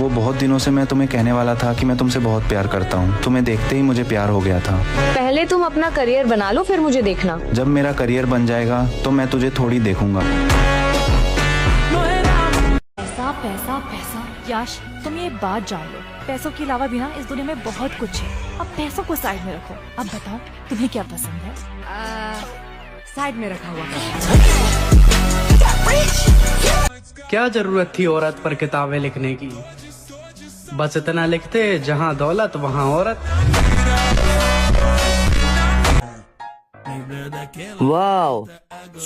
वो बहुत दिनों से मैं तुम्हें कहने वाला था कि मैं तुमसे बहुत प्यार करता हूँ। तुम्हें देखते ही मुझे प्यार हो गया था। पहले तुम अपना करियर बना लो, फिर मुझे देखना। जब मेरा करियर बन जाएगा तो मैं तुझे थोड़ी देखूंगा। पैसा पैसा पैसा। याश, तुम ये बात जान लो, पैसों के अलावा भी ना इस दुनिया में बहुत कुछ है। अब पैसों को साइड में रखो। अब बताओ तुम्हें क्या पसंद है? साइड में रखा हुआ। क्या जरूरत थी औरत पर किताबें लिखने की? बस इतना लिखते, जहाँ दौलत वहाँ औरत। Wow,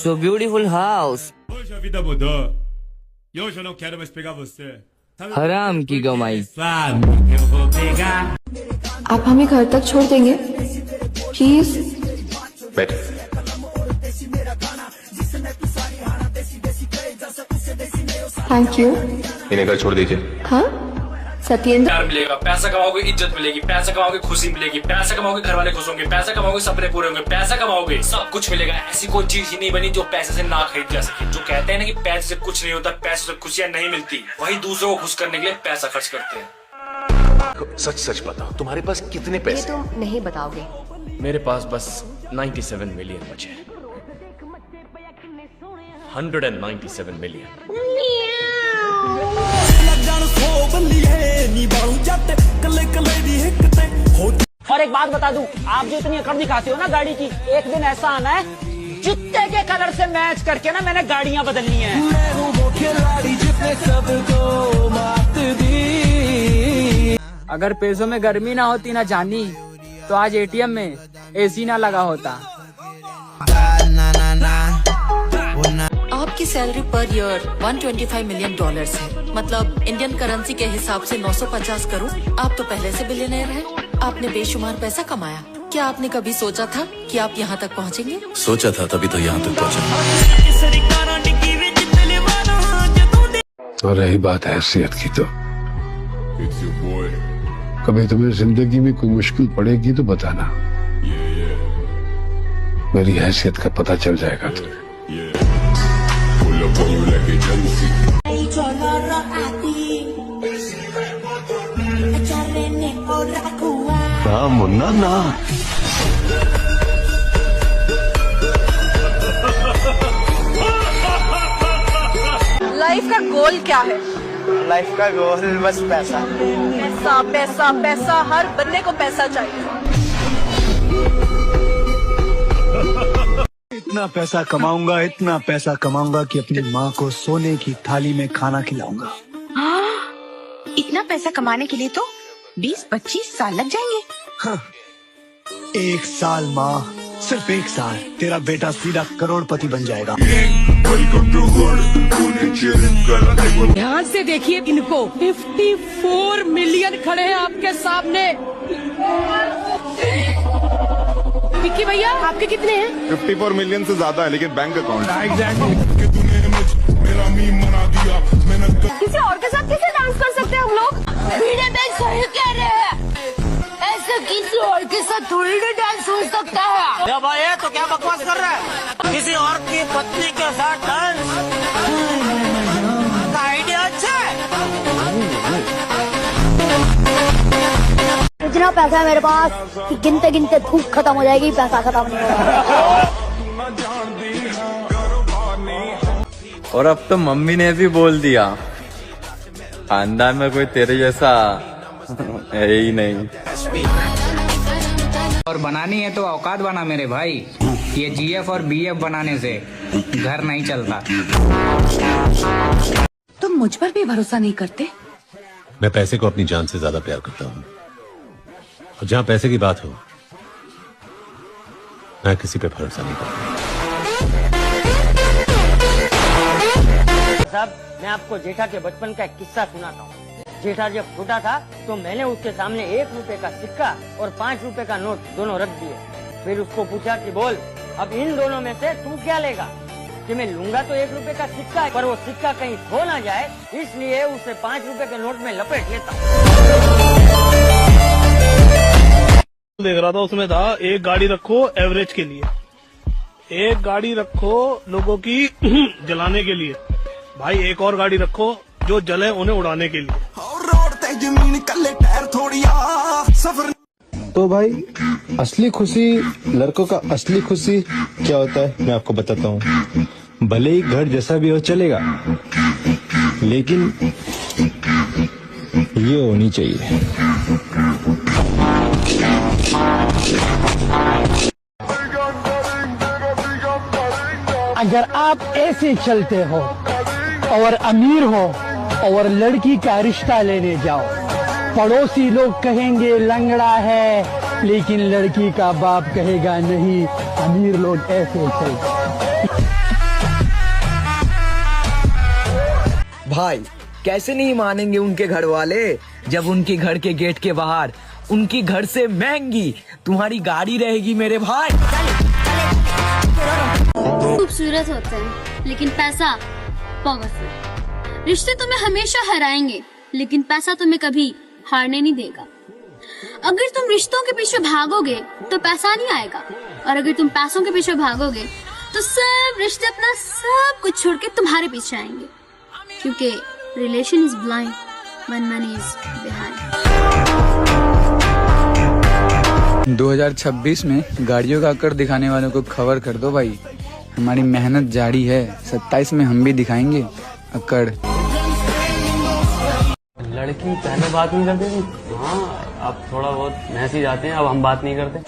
so beautiful house. Hoje a vida mudou. E hoje eu não quero mais pegar você. हराम की कमाई। Eu vou pegar. आप हमें घर तक छोड़ देंगे प्लीज? बैठ। Thank you. इन्हें घर छोड़ दीजिए। हाँ सत्येंद्र, प्यार मिलेगा, पैसा कमाओगे, इज्जत मिलेगी, पैसा कमाओगे, खुशी मिलेगी, पैसा कमाओगे, घर वाले खुश होंगे, पैसा कमाओगे, सपने पूरे होंगे, पैसा कमाओगे, सब कुछ मिलेगा। ऐसी कोई चीज ही नहीं बनी जो पैसे से ना खरीद जा सके। जो कहते हैं ना कि पैसे से कुछ नहीं होता, पैसे से खुशियां नहीं मिलती, वही दूसरों को खुश करने के लिए पैसा खर्च करते हैं। सच सच बताओ, तुम्हारे पास कितने पैसे? ये तुम नहीं बताओगे। मेरे पास बस 97 मिलियन बचे। 197 मिलियन। और एक बात बता दूं, आप जो इतनी अकड़ दिखाते हो ना गाड़ी की, एक दिन ऐसा आना है जूते के कलर से मैच करके ना मैंने गाड़ियां बदलनी है। अगर पैसों में गर्मी ना होती ना जानी, तो आज एटीएम में एसी ना लगा होता। आपकी सैलरी पर ईयर $125 मिलियन है, मतलब इंडियन करेंसी के हिसाब से 950 करोड़। आप तो पहले से बिलियनर हैं। आपने बेशुमार पैसा कमाया। क्या आपने कभी सोचा था कि आप यहाँ तक पहुँचेंगे? सोचा था, तभी तो यहाँ तक पहुँचा। और रही बात हैसियत की, तो कभी तुम्हें जिंदगी में कोई मुश्किल पड़ेगी तो बताना, मेरी हैसियत का पता चल जाएगा तुम्हें। मुन्ना ना। लाइफ का गोल क्या है? लाइफ का गोल बस पैसा। पैसा पैसा पैसा, हर बंदे को पैसा चाहिए। इतना पैसा कमाऊंगा कि अपनी माँ को सोने की थाली में खाना खिलाऊंगा। इतना पैसा कमाने के लिए तो 20-25 साल लग जाएंगे। हाँ, 1 साल माँ, सिर्फ 1 साल, तेरा बेटा सीधा करोड़पति बन जाएगा। ध्यान से देखिए इनको, 54 मिलियन खड़े हैं आपके सामने। विक्की भैया, आपके कितने हैं? 54 मिलियन से ज्यादा है, लेकिन बैंक अकाउंट। किसी और के साथ कैसे डांस कर सकते हैं हम लोग? वीडियो में सही कह रहे हैं, ऐसे किसी और के साथ थोड़ी ना डांस हो सकता है। भाई तो क्या बकवास कर रहा है? किसी और की पत्नी के साथ डांस का आइडिया अच्छा है। इतना पैसा है मेरे पास कि गिनते गिनते धूप खत्म हो जाएगी, पैसा खत्म नहीं होगा। और अब तो मम्मी ने भी बोल दिया, खानदान में कोई तेरे जैसा है ही नहीं। और बनानी है तो औकात बना मेरे भाई। ये जीएफ और बीएफ बनाने से घर नहीं चलता। तुम मुझ पर भी भरोसा नहीं करते? मैं पैसे को अपनी जान से ज्यादा प्यार करता हूँ, और जहाँ पैसे की बात हो, मैं किसी पे भरोसा नहीं करता। साहब, मैं आपको जेठा के बचपन का एक किस्सा सुनाता हूँ। जेठा जब छोटा था तो मैंने उसके सामने 1 रुपए का सिक्का और 5 रुपए का नोट दोनों रख दिए। फिर उसको पूछा कि बोल, अब इन दोनों में से तू क्या लेगा? कि मैं लूंगा तो 1 रुपए का सिक्का है, पर वो सिक्का कहीं खो ना जाए, इसलिए उसे 5 रुपए के नोट में लपेट लेता। देख रहा था, उसमें था एक गाड़ी रखो एवरेज के लिए, एक गाड़ी रखो लोगों की जलाने के लिए, भाई एक और गाड़ी रखो जो जले उन्हें उड़ाने के लिए। जमीन कल्ले टायर थोड़िया सफर। तो भाई असली खुशी, लड़कों का असली खुशी क्या होता है मैं आपको बताता हूँ। भले ही घर जैसा भी हो चलेगा, लेकिन ये होनी चाहिए। अगर आप ऐसे चलते हो और अमीर हो और लड़की का रिश्ता लेने जाओ, पड़ोसी लोग कहेंगे लंगड़ा है, लेकिन लड़की का बाप कहेगा नहीं, अमीर लोग ऐसे चलते। भाई कैसे नहीं मानेंगे उनके घर वाले जब उनके घर के गेट के बाहर उनकी घर से महंगी तुम्हारी गाड़ी रहेगी मेरे भाई। खूबसूरत होते हैं लेकिन पैसा पावरफुल। रिश्ते तुम्हें हमेशा हराएंगे लेकिन पैसा तुम्हें कभी हारने नहीं देगा। अगर तुम रिश्तों के पीछे भागोगे तो पैसा नहीं आएगा, और अगर तुम पैसों के पीछे भागोगे तो सब रिश्ते अपना सब कुछ छोड़ के तुम्हारे पीछे आएंगे, क्योंकि relation is blind when money is behind. 2026 में गाड़ियों का अकड़ दिखाने वालों को खबर कर दो भाई, हमारी मेहनत जारी है। 27 में हम भी दिखाएंगे अकड़। लड़की पहले बात नहीं करती थी, हाँ अब थोड़ा बहुत मैसेज आते हैं, अब हम बात नहीं करते।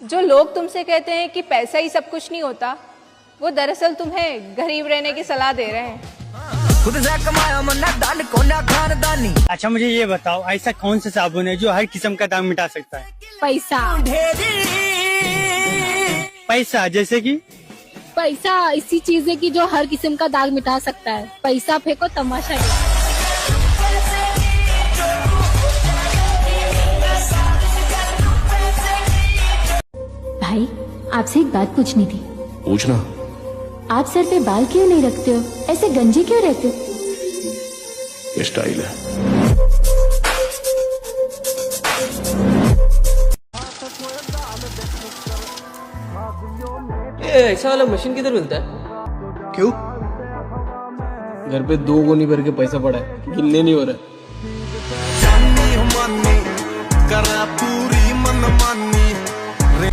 जो लोग तुमसे कहते हैं कि पैसा ही सब कुछ नहीं होता, वो दरअसल तुम्हें गरीब रहने की सलाह दे रहे हैं। अच्छा मुझे ये बताओ, ऐसा कौन सा साबुन है जो हर किस्म का दाग मिटा सकता है? पैसा। पैसा जैसे कि? पैसा ऐसी चीज है कि जो हर किस्म का दाग मिटा सकता है। पैसा फेंको तमाशा है। भाई आपसे एक बात पूछनी थी। पूछना। आप सर पे बाल क्यों नहीं रखते हो? ऐसे गंजे क्यों रहते हो? ये स्टाइल है। ये ऐसा वाला मशीन किधर मिलता है? क्यों? घर पे 2 गोनी भर के पैसा पड़ा है, गिनने नहीं हो रहा।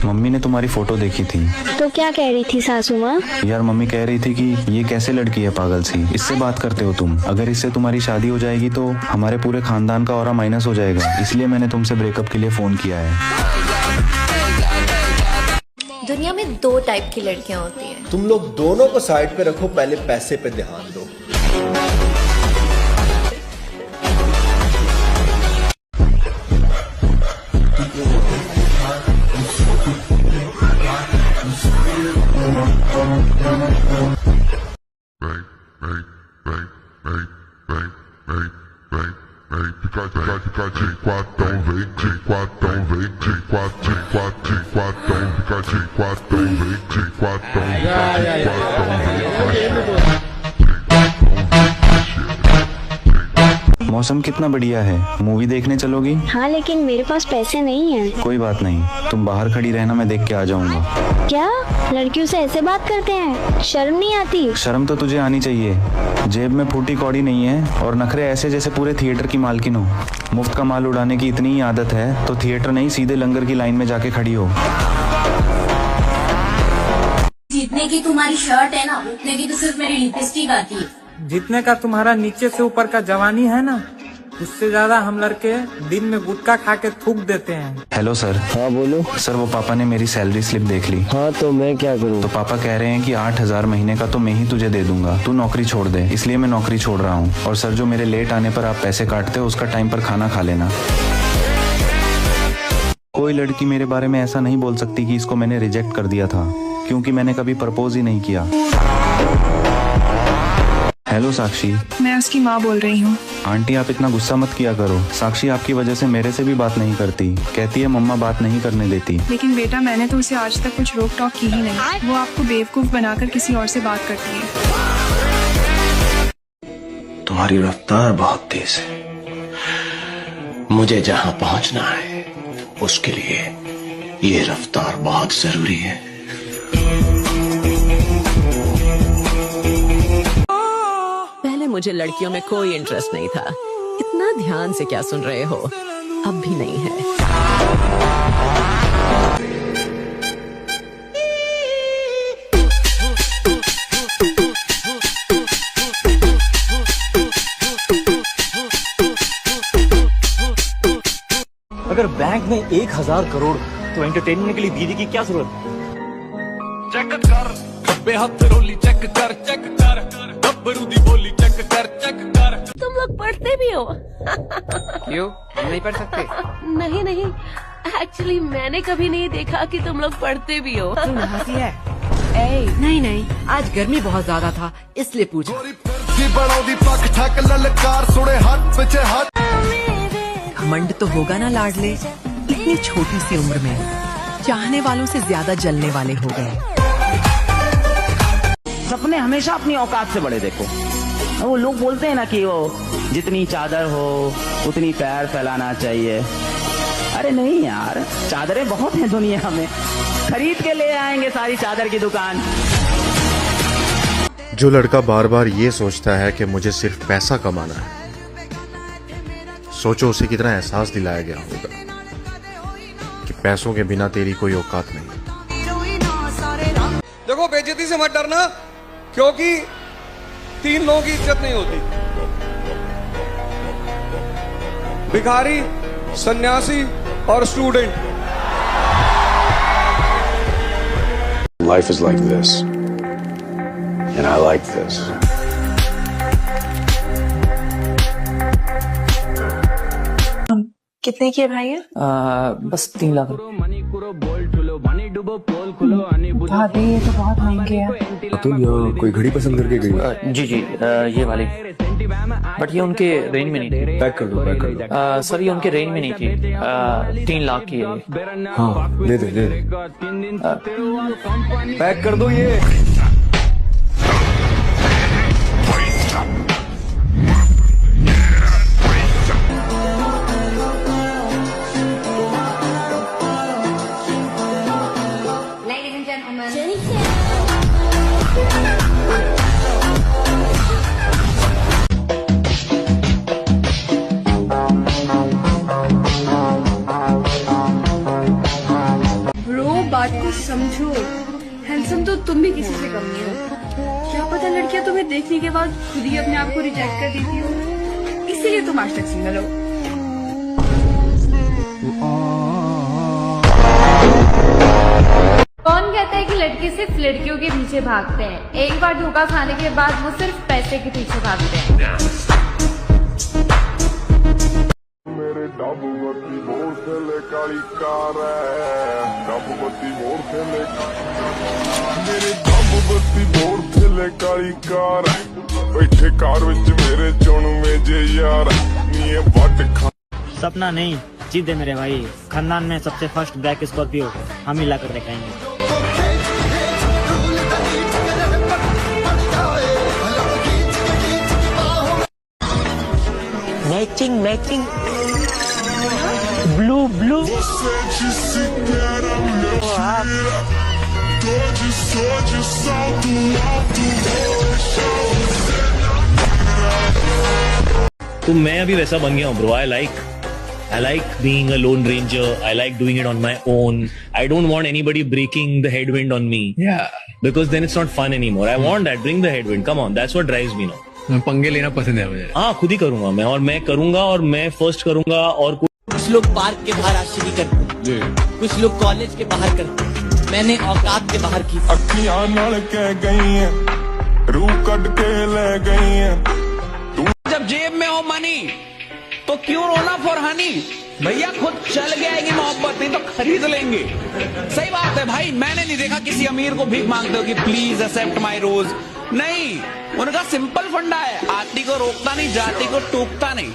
मम्मी ने तुम्हारी फोटो देखी थी। तो क्या कह रही थी सासू माँ? यार मम्मी कह रही थी कि ये कैसे लड़की है पागल सी, इससे बात करते हो तुम। अगर इससे तुम्हारी शादी हो जाएगी तो हमारे पूरे खानदान का ऑरा माइनस हो जाएगा, इसलिए मैंने तुमसे ब्रेकअप के लिए फोन किया है। दुनिया में 2 टाइप की लड़कियां होती हैं। तुम लोग दोनों को साइड पे रखो, पहले पैसे पे ध्यान दो। मौसम कितना बढ़िया है, मूवी देखने चलोगी? हाँ लेकिन मेरे पास पैसे नहीं है। कोई बात नहीं, तुम बाहर खड़ी रहना, मैं देख के आ जाऊंगा। क्या लड़कियों से ऐसे बात करते हैं? शर्म नहीं आती? शर्म तो तुझे आनी चाहिए। जेब में फूटी कौड़ी नहीं है और नखरे ऐसे जैसे पूरे थिएटर की मालकिन हो। मुफ्त का माल उड़ाने की इतनी ही आदत है तो थिएटर नहीं, सीधे लंगर की लाइन में जाके खड़ी हो। जितने की तुम्हारी शर्ट है ना, उतने की तो सिर्फ मेरी लिपस्टिक आती है। जितने का तुम्हारा नीचे से ऊपर का जवानी है ना, उससे ज्यादा हम लड़के दिन में गुटखा खा के थूक देते हैं। Hello sir. हाँ बोलो। सर वो पापा ने मेरी सैलरी स्लिप देख ली। हाँ तो मैं क्या करूँ? तो पापा कह रहे हैं कि 8,000 महीने का तो मैं ही तुझे दे दूंगा, तू नौकरी छोड़ दे। इसलिए मैं नौकरी छोड़ रहा हूँ। और सर जो मेरे लेट आने पर आप पैसे काटते हो, उसका टाइम पर खाना खा लेना। कोई लड़की मेरे बारे में ऐसा नहीं बोल सकती कि इसको मैंने रिजेक्ट कर दिया था, क्योंकि मैंने कभी प्रपोज ही नहीं किया। हेलो साक्षी। मैं उसकी माँ बोल रही हूँ। आंटी आप इतना गुस्सा मत किया करो। साक्षी आपकी वजह से मेरे से भी बात नहीं करती, कहती है मम्मा बात नहीं करने देती। लेकिन बेटा मैंने तो उसे आज तक कुछ रोक टोक की ही नहीं। वो आपको बेवकूफ बनाकर किसी और से बात करती है। तुम्हारी रफ्तार बहुत तेज है, मुझे जहाँ पहुँचना है उसके लिए ये रफ्तार बहुत जरूरी है। पहले में मुझे लड़कियों में कोई इंटरेस्ट नहीं था। इतना ध्यान से क्या सुन रहे हो? अब भी नहीं है। अगर बैंक में 1000 करोड़ तो एंटरटेनमेंट के लिए दीदी की क्या जरूरत? चेक कर खब्बे हाथ रोली चेक कर गब्बरू दी बोली चेक कर। तुम लोग पढ़ते भी हो? क्यों, हम नहीं पढ़ सकते? नहीं नहीं, एक्चुअली मैंने कभी नहीं देखा कि तुम लोग पढ़ते भी हो। तुम नहाती है? नहीं नहीं, आज गर्मी बहुत ज्यादा था इसलिए पूछा। घमंड तो होगा ना लाडले, इतनी छोटी सी उम्र में चाहने वालों से ज्यादा जलने वाले हो गए। सपने हमेशा अपनी औकात से बड़े देखो। वो लोग बोलते हैं ना कि वो जितनी चादर हो उतनी पैर फैलाना चाहिए। अरे नहीं यार, चादरें बहुत हैं दुनिया में, खरीद के ले आएंगे सारी चादर की दुकान। जो लड़का बार बार ये सोचता है कि मुझे सिर्फ पैसा कमाना है, सोचो उसे कितना एहसास दिलाया गया होगा कि पैसों के बिना तेरी कोई औकात नहीं। देखो बेइज्जती से मत डरना, क्योंकि 3 लोगों की इज्जत नहीं होती, भिखारी, सन्यासी और student. Life is like this, and I like this. कितने किए भाई? बस 3 लाख। भाभी ये तो बहुत महंगे हैं। अतुल कोई घड़ी पसंद करके गई? जी जी, ये वाली, बट ये उनके रेंज में नहीं थी। पैक कर दो। सर ये उनके रेंज में नहीं थी। 3 लाख की है ये। हाँ दे दे। पैक कर दो ये। बात को समझो, हैंडसम तो तुम भी किसी से कम नहीं हो। क्या पता लड़कियां तुम्हें देखने के बाद खुद ही अपने आप को रिजेक्ट कर देती हो, इसीलिए तुम आज तक सिंगल हो। कौन कहता है कि लड़के सिर्फ लड़कियों के पीछे भागते हैं? एक बार धोखा खाने के बाद वो सिर्फ पैसे के पीछे भागते हैं। काली कार है, डब बत्ती मोर थेले, मेरे डब बत्ती मोर थेले काली कार है, बैठे कार विच मेरे चुन में जे यार नीए वट खा। सपना नहीं, जीत दे मेरे भाई। खानदान में सबसे फर्स्ट ब्लैक स्कॉर्पियो हम ही ला कर दिखाएंगे। मैचिंग ब्लू तो मैं अभी वैसा बन गया हूँ bro. I like being a lone ranger. I like doing it on my own. I don't want anybody breaking the headwind on me. Yeah. Because then it's not fun anymore. I want that. Bring the headwind. Come on. That's what drives me now. पंगे लेना पसंद है मुझे। हाँ, खुद ही करूंगा मैं, और मैं करूंगा और मैं फर्स्ट करूंगा। और कुछ लोग पार्क के बाहर आशिकी करते हैं, कुछ लोग कॉलेज के बाहर करते हैं, मैंने औकात के बाहर की। अखियां नाल कह गई हैं, रूह कट के ले गई हैं। जब जेब में हो मनी तो क्यों रोना फॉर हनी? भैया खुद चल गएगी मोहब्बत, नहीं तो खरीद लेंगे। सही बात है भाई, मैंने नहीं देखा किसी अमीर को भीख मांगते हो कि प्लीज एक्सेप्ट माय रोज। नहीं, उनका सिंपल फंडा है, आती को रोकता नहीं, जाति को टोकता नहीं।